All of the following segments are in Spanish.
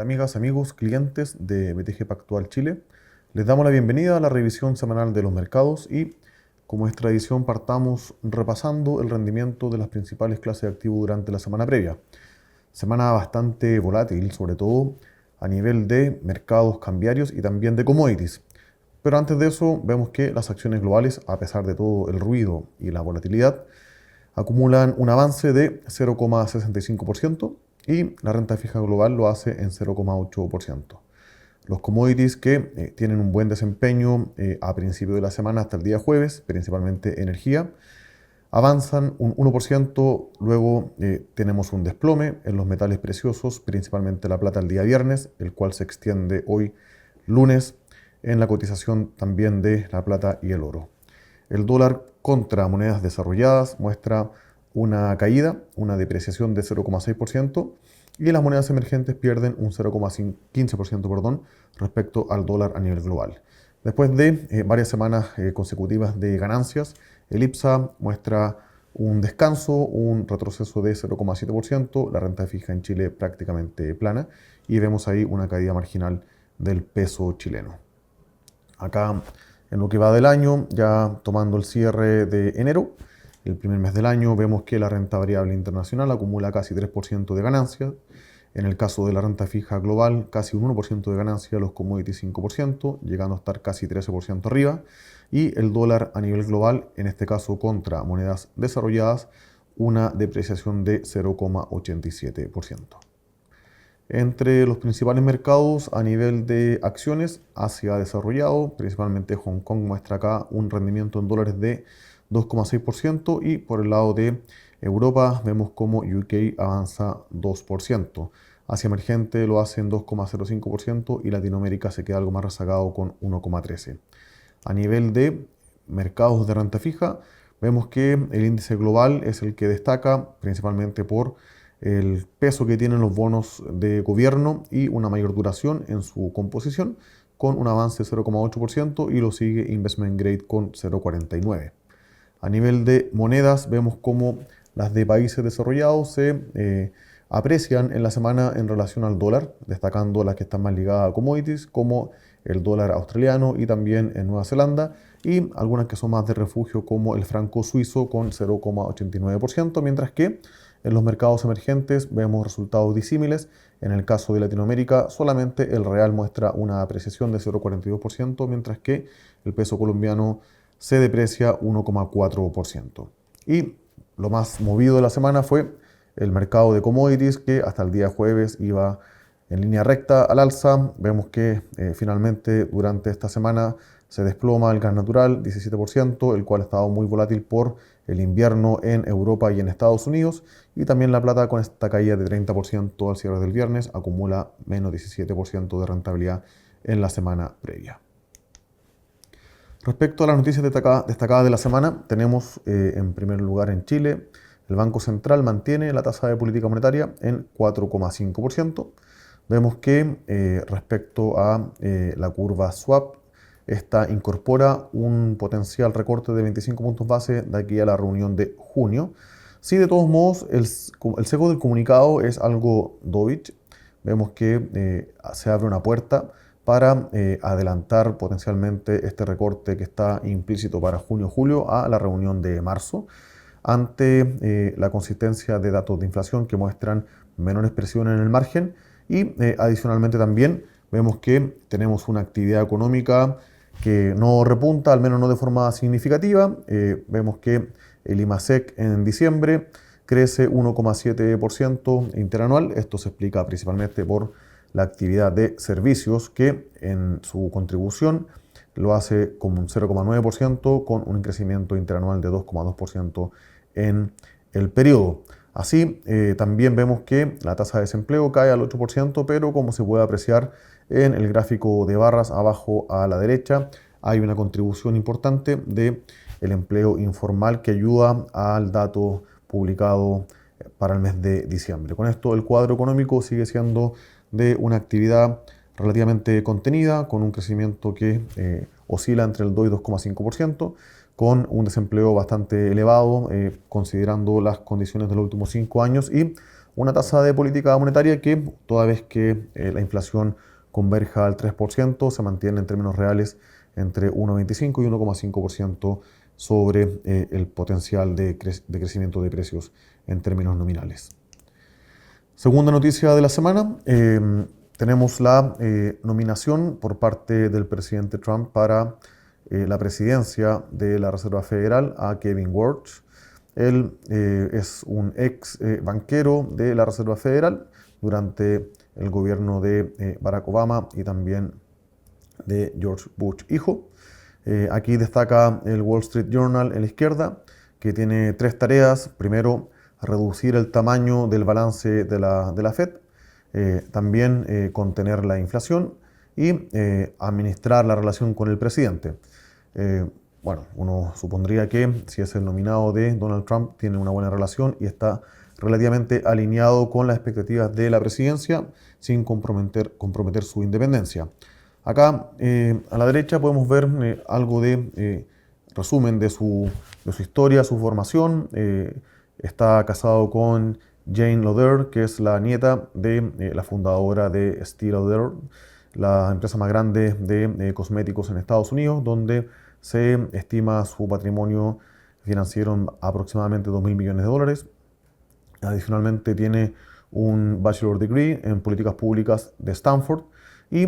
Hola amigas, amigos, clientes de BTG Pactual Chile. Les damos la bienvenida a la revisión semanal de los mercados y, como es tradición, partamos repasando el rendimiento de las principales clases de activos durante la semana previa. Semana bastante volátil, sobre todo a nivel de mercados cambiarios y también de commodities. Pero antes de eso, vemos que las acciones globales, a pesar de todo el ruido y la volatilidad, acumulan un avance de 0,65% y la renta fija global lo hace en 0,8%. Los commodities que tienen un buen desempeño a principio de la semana hasta el día jueves, principalmente energía, avanzan un 1%, luego tenemos un desplome en los metales preciosos, principalmente la plata el día viernes, el cual se extiende hoy lunes en la cotización también de la plata y el oro. El dólar contra monedas desarrolladas muestra una caída, una depreciación de 0,6% y las monedas emergentes pierden un 0,15% respecto al dólar a nivel global. Después de varias semanas consecutivas de ganancias, el IPSA muestra un descanso, un retroceso de 0,7%, la renta fija en Chile prácticamente plana y vemos ahí una caída marginal del peso chileno. Acá en lo que va del año, ya tomando el cierre de enero, el primer mes del año, vemos que la renta variable internacional acumula casi 3% de ganancia. En el caso de la renta fija global, casi un 1% de ganancia, los commodities 5%, llegando a estar casi 13% arriba. Y el dólar a nivel global, en este caso contra monedas desarrolladas, una depreciación de 0,87%. Entre los principales mercados a nivel de acciones, Asia ha desarrollado, principalmente Hong Kong muestra acá un rendimiento en dólares de 2,6% y por el lado de Europa vemos como UK avanza 2%. Asia emergente lo hace en 2,05% y Latinoamérica se queda algo más rezagado con 1,13%. A nivel de mercados de renta fija, vemos que el índice global es el que destaca principalmente por el peso que tienen los bonos de gobierno y una mayor duración en su composición, con un avance de 0,8% y lo sigue Investment Grade con 0,49%. A nivel de monedas, vemos cómo las de países desarrollados se aprecian en la semana en relación al dólar, destacando las que están más ligadas a commodities, como el dólar australiano y también en Nueva Zelanda, y algunas que son más de refugio, como el franco suizo con 0,89%, mientras que en los mercados emergentes vemos resultados disímiles. En el caso de Latinoamérica, solamente el real muestra una apreciación de 0,42%, mientras que el peso colombiano se deprecia 1,4%. Y lo más movido de la semana fue el mercado de commodities, que hasta el día jueves iba en línea recta al alza. Vemos que finalmente durante esta semana se desploma el gas natural 17%, el cual ha estado muy volátil por el invierno en Europa y en Estados Unidos, y también la plata, con esta caída de 30% al cierre del viernes, acumula menos 17% de rentabilidad en la semana previa. Respecto a las noticias destacadas de la semana, tenemos en primer lugar en Chile, el Banco Central mantiene la tasa de política monetaria en 4,5%. Vemos que respecto a la curva swap, esta incorpora un potencial recorte de 25 puntos base de aquí a la reunión de junio. Sí, de todos modos, el seco del comunicado es algo dovish. Vemos que se abre una puerta para adelantar potencialmente este recorte que está implícito para junio-julio a la reunión de marzo, ante la consistencia de datos de inflación que muestran menores presiones en el margen y adicionalmente también vemos que tenemos una actividad económica que no repunta, al menos no de forma significativa. Vemos que el IMASEC en diciembre crece 1,7% interanual. Esto se explica principalmente por la actividad de servicios, que en su contribución lo hace como un 0,9%, con un crecimiento interanual de 2,2% en el periodo. Así, también vemos que la tasa de desempleo cae al 8%, pero como se puede apreciar en el gráfico de barras abajo a la derecha, hay una contribución importante del empleo informal que ayuda al dato publicado para el mes de diciembre. Con esto, el cuadro económico sigue siendo de una actividad relativamente contenida, con un crecimiento que oscila entre el 2 y 2,5%, con un desempleo bastante elevado, considerando las condiciones de los últimos 5 años, y una tasa de política monetaria que, toda vez que la inflación converja al 3%, se mantiene en términos reales entre 1,25 y 1,5% sobre el potencial de crecimiento de precios en términos nominales. Segunda noticia de la semana, tenemos la nominación por parte del presidente Trump para la presidencia de la Reserva Federal a Kevin Warsh. Él es un ex banquero de la Reserva Federal durante el gobierno de Barack Obama y también de George Bush hijo. Aquí destaca el Wall Street Journal en la izquierda, que tiene tres tareas. Primero, reducir el tamaño del balance de la Fed, también contener la inflación y administrar la relación con el presidente. Bueno, uno supondría que si es el nominado de Donald Trump tiene una buena relación y está relativamente alineado con las expectativas de la presidencia sin comprometer su independencia. Acá a la derecha podemos ver algo de resumen de su historia, su formación. Está casado con Jane Lauder, que es la nieta de la fundadora de Estée Lauder, la empresa más grande de cosméticos en Estados Unidos, donde se estima su patrimonio financiero en aproximadamente $2.000 millones. Adicionalmente tiene un Bachelor Degree en Políticas Públicas de Stanford y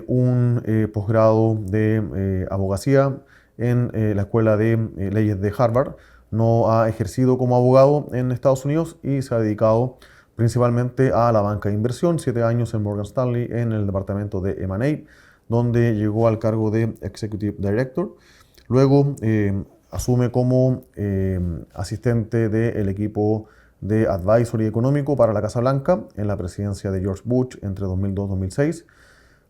un posgrado de abogacía en la Escuela de Leyes de Harvard. No ha ejercido como abogado en Estados Unidos y se ha dedicado principalmente a la banca de inversión, 7 años en Morgan Stanley en el departamento de M&A, donde llegó al cargo de Executive Director. Luego asume como asistente del equipo de Advisory Económico para la Casa Blanca en la presidencia de George Bush entre 2002 y 2006.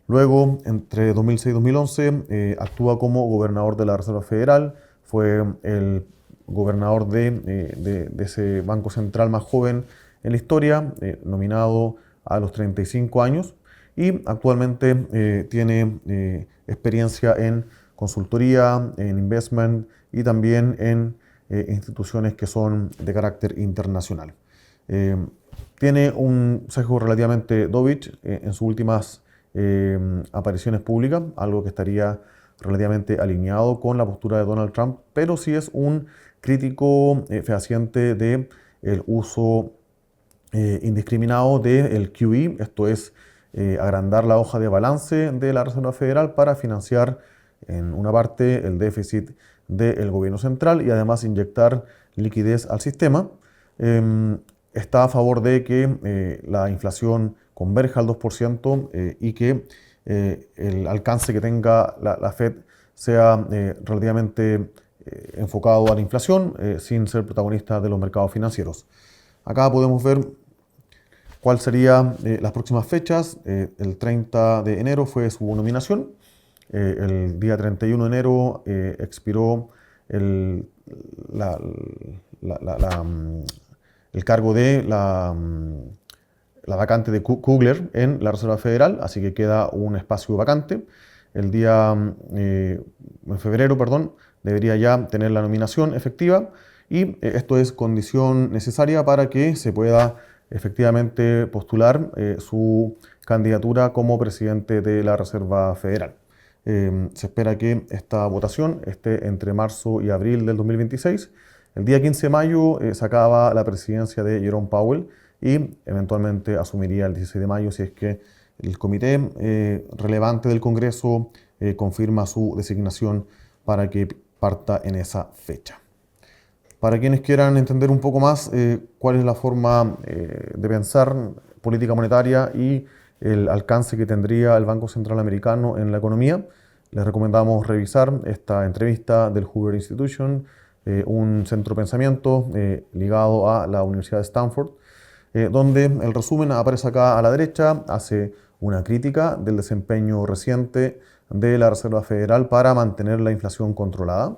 Luego, entre 2006 y 2011, actúa como gobernador de la Reserva Federal. Fue el gobernador de ese banco central más joven en la historia, nominado a los 35 años. Y actualmente tiene experiencia en consultoría, en investment y también en instituciones que son de carácter internacional. Tiene un sesgo relativamente dovish en sus últimas apariciones públicas, algo que estaría relativamente alineado con la postura de Donald Trump, pero sí es un crítico fehaciente del uso indiscriminado del QE, esto es agrandar la hoja de balance de la Reserva Federal para financiar en una parte el déficit del gobierno central y además inyectar liquidez al sistema. Está a favor de que la inflación converja al 2% y que el alcance que tenga la Fed sea relativamente enfocado a la inflación sin ser protagonista de los mercados financieros. Acá podemos ver cuáles serían las próximas fechas. El 30 de enero fue su nominación. El día 31 de enero expiró el cargo de la vacante de Kugler en la Reserva Federal, así que queda un espacio vacante. El día en febrero, debería ya tener la nominación efectiva y esto es condición necesaria para que se pueda efectivamente postular su candidatura como presidente de la Reserva Federal. Se espera que esta votación esté entre marzo y abril del 2026. El día 15 de mayo se acaba la presidencia de Jerome Powell y eventualmente asumiría el 16 de mayo si es que el comité relevante del Congreso confirma su designación para que parta en esa fecha. Para quienes quieran entender un poco más cuál es la forma de pensar política monetaria y el alcance que tendría el Banco Central Americano en la economía, les recomendamos revisar esta entrevista del Hoover Institution, un centro de pensamiento ligado a la Universidad de Stanford, donde el resumen aparece acá a la derecha, hace una crítica del desempeño reciente de la Reserva Federal para mantener la inflación controlada.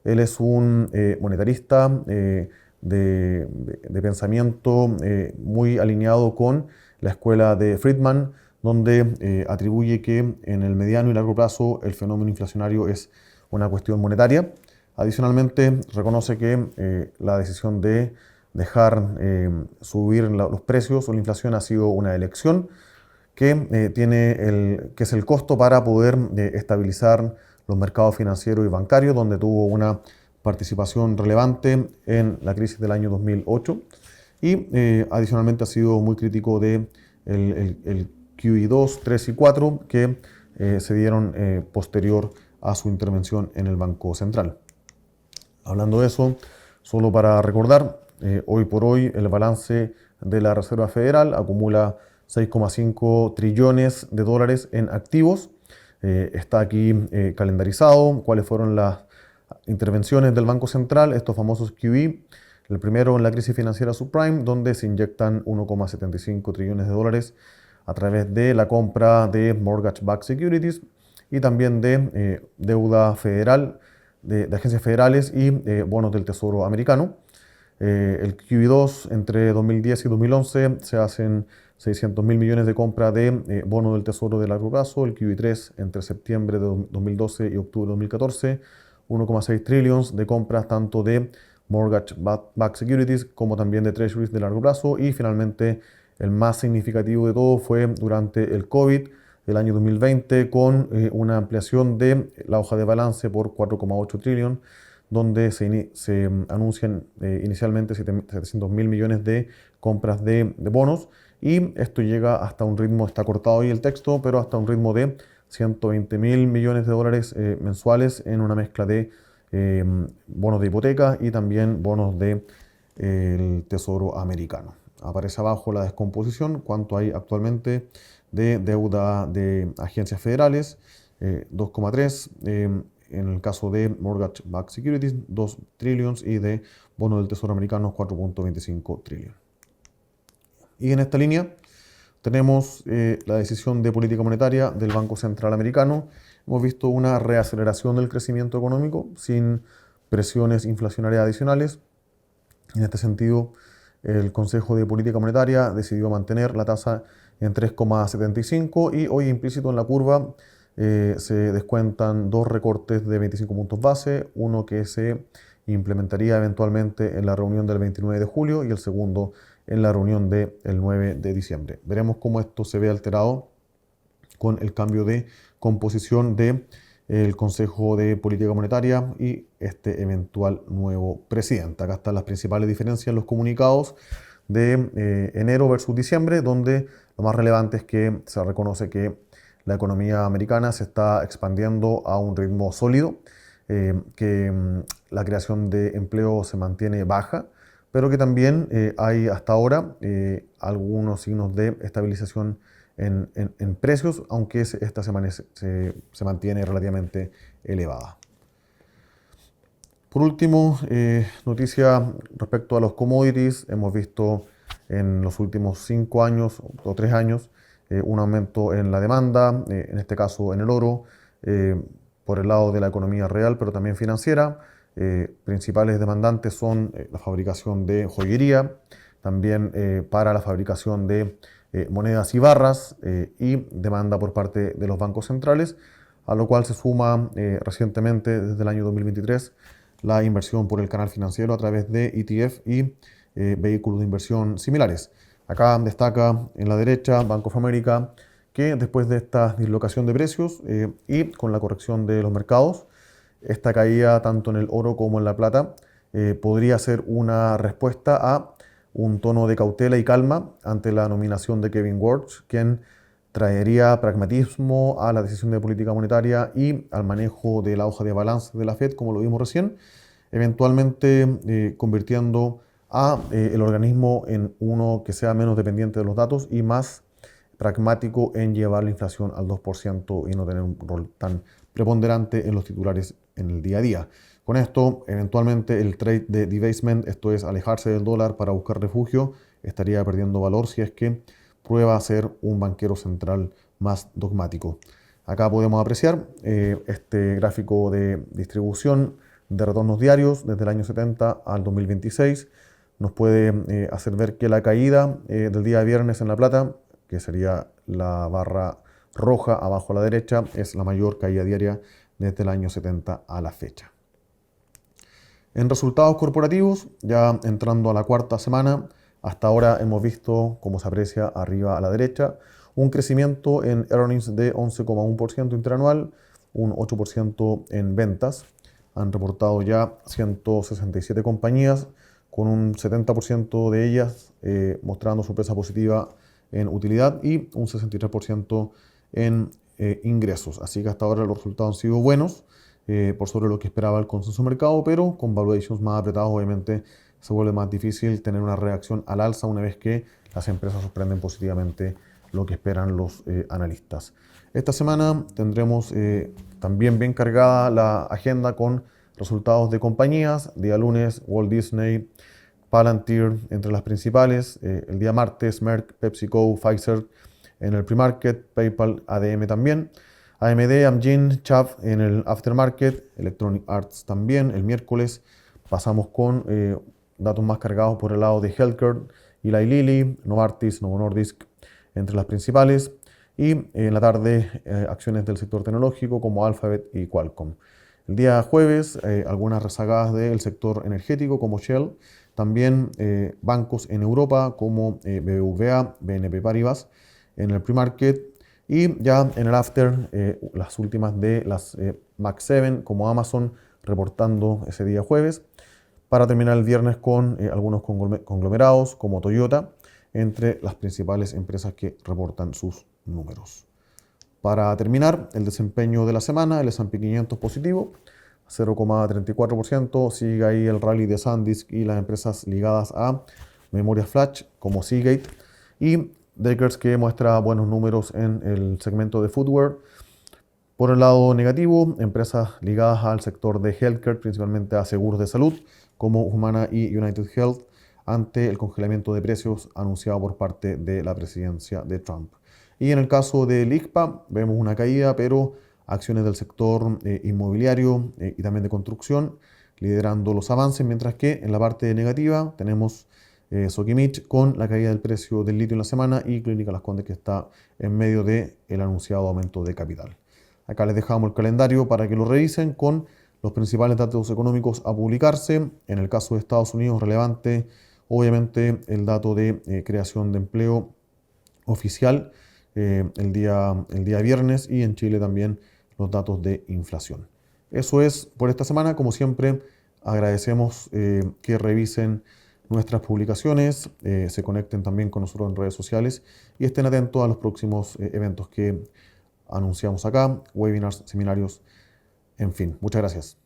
Él es un monetarista de pensamiento muy alineado con la escuela de Friedman, donde atribuye que en el mediano y largo plazo el fenómeno inflacionario es una cuestión monetaria. Adicionalmente, reconoce que la decisión de dejar subir los precios o la inflación ha sido una elección que es el costo para poder estabilizar los mercados financieros y bancarios, donde tuvo una participación relevante en la crisis del año 2008 y adicionalmente ha sido muy crítico de el QE 2, 3 y 4 que se dieron posterior a su intervención en el Banco Central. Hablando de eso, solo para recordar, hoy por hoy el balance de la Reserva Federal acumula 6,5 trillones de dólares en activos. Está aquí calendarizado cuáles fueron las intervenciones del Banco Central, estos famosos QE. El primero en la crisis financiera subprime, donde se inyectan 1,75 trillones de dólares a través de la compra de mortgage-backed securities y también de deuda federal, de agencias federales y bonos del Tesoro americano. El QE2 entre 2010 y 2011 se hacen 600 mil millones de compra de bonos del Tesoro de largo plazo. El QE3 entre septiembre de 2012 y octubre de 2014, 1,6 trillones de compras tanto de mortgage-backed securities como también de treasuries de largo plazo. Y finalmente el más significativo de todo fue durante el COVID del año 2020 con una ampliación de la hoja de balance por 4,8 trillones, donde se anuncian inicialmente 700 mil millones de compras de bonos y esto llega hasta un ritmo, está cortado ahí el texto, pero hasta un ritmo de 120 mil millones de dólares mensuales en una mezcla de bonos de hipoteca y también bonos del Tesoro americano. Aparece abajo la descomposición, cuánto hay actualmente de deuda de agencias federales, 2,3, en el caso de mortgage-backed securities, 2 trillones y de bonos del Tesoro americano, 4,25 trillones. Y en esta línea tenemos la decisión de política monetaria del Banco Central americano. Hemos visto una reaceleración del crecimiento económico sin presiones inflacionarias adicionales. En este sentido, el Consejo de Política Monetaria decidió mantener la tasa en 3,75 y hoy implícito en la curva se descuentan dos recortes de 25 puntos base, uno que se implementaría eventualmente en la reunión del 29 de julio y el segundo en la reunión del 9 de diciembre. Veremos cómo esto se ve alterado con el cambio de composición del Consejo de Política Monetaria y este eventual nuevo presidente. Acá están las principales diferencias en los comunicados de enero versus diciembre, donde lo más relevante es que se reconoce que la economía americana se está expandiendo a un ritmo sólido, que la creación de empleo se mantiene baja, pero que también hay hasta ahora algunos signos de estabilización en precios, aunque esta se mantiene relativamente elevada. Por último, noticia respecto a los commodities. Hemos visto en los últimos 5 años o 3 años un aumento en la demanda, en este caso en el oro, por el lado de la economía real, pero también financiera. Principales demandantes son la fabricación de joyería, también para la fabricación de monedas y barras y demanda por parte de los bancos centrales, a lo cual se suma recientemente, desde el año 2023, la inversión por el canal financiero a través de ETF y vehículos de inversión similares. Acá destaca en la derecha Bank of America, que después de esta dislocación de precios y con la corrección de los mercados, esta caída tanto en el oro como en la plata podría ser una respuesta a un tono de cautela y calma ante la nominación de Kevin Warsh, quien traería pragmatismo a la decisión de política monetaria y al manejo de la hoja de balance de la Fed, como lo vimos recién, eventualmente convirtiendo a el organismo en uno que sea menos dependiente de los datos y más pragmático en llevar la inflación al 2% y no tener un rol tan preponderante en los titulares en el día a día. Con esto, eventualmente el trade de debasement, esto es alejarse del dólar para buscar refugio, estaría perdiendo valor si es que prueba a ser un banquero central más dogmático. Acá podemos apreciar este gráfico de distribución de retornos diarios desde el año 70 al 2026. Nos puede hacer ver que la caída del día viernes en la plata, que sería la barra roja abajo a la derecha, es la mayor caída diaria desde el año 70 a la fecha. En resultados corporativos, ya entrando a la cuarta semana, hasta ahora hemos visto, como se aprecia arriba a la derecha, un crecimiento en earnings de 11,1% interanual, un 8% en ventas. Han reportado ya 167 compañías, con un 70% de ellas mostrando sorpresa positiva en utilidad y un 63% en ingresos. Así que hasta ahora los resultados han sido buenos, por sobre lo que esperaba el consenso mercado, pero con valuations más apretados obviamente se vuelve más difícil tener una reacción al alza una vez que las empresas sorprenden positivamente lo que esperan los analistas. Esta semana tendremos también bien cargada la agenda con resultados de compañías. Día lunes, Walt Disney, Palantir entre las principales. El día martes, Merck, PepsiCo, Pfizer en el pre-market, PayPal, ADM también. AMD, Amgen, Chubb en el aftermarket, Electronic Arts también. El miércoles pasamos con datos más cargados por el lado de Healthcare, Eli Lilly, Novartis, Novo Nordisk entre las principales. Y en la tarde, acciones del sector tecnológico como Alphabet y Qualcomm. El día jueves, algunas rezagadas del sector energético como Shell. También bancos en Europa como BBVA, BNP Paribas en el pre-market. Y ya en el after, las últimas de las Mac 7 como Amazon reportando ese día jueves. Para terminar el viernes con algunos conglomerados como Toyota entre las principales empresas que reportan sus números. Para terminar, el desempeño de la semana, el S&P 500 positivo, 0,34%, sigue ahí el rally de SanDisk y las empresas ligadas a memorias flash como Seagate, y Deckers que muestra buenos números en el segmento de footwear. Por el lado negativo, empresas ligadas al sector de healthcare, principalmente a seguros de salud, como Humana y United Health, ante el congelamiento de precios anunciado por parte de la presidencia de Trump. Y en el caso del ICPA, vemos una caída, pero acciones del sector inmobiliario y también de construcción liderando los avances, mientras que en la parte negativa tenemos Sokimich con la caída del precio del litio en la semana y Clínica Las Condes que está en medio del anunciado aumento de capital. Acá les dejamos el calendario para que lo revisen con los principales datos económicos a publicarse. En el caso de Estados Unidos, relevante, obviamente, el dato de creación de empleo oficial el día viernes, y en Chile también los datos de inflación. Eso es por esta semana. Como siempre, agradecemos que revisen nuestras publicaciones, se conecten también con nosotros en redes sociales y estén atentos a los próximos eventos que anunciamos acá, webinars, seminarios, en fin. Muchas gracias.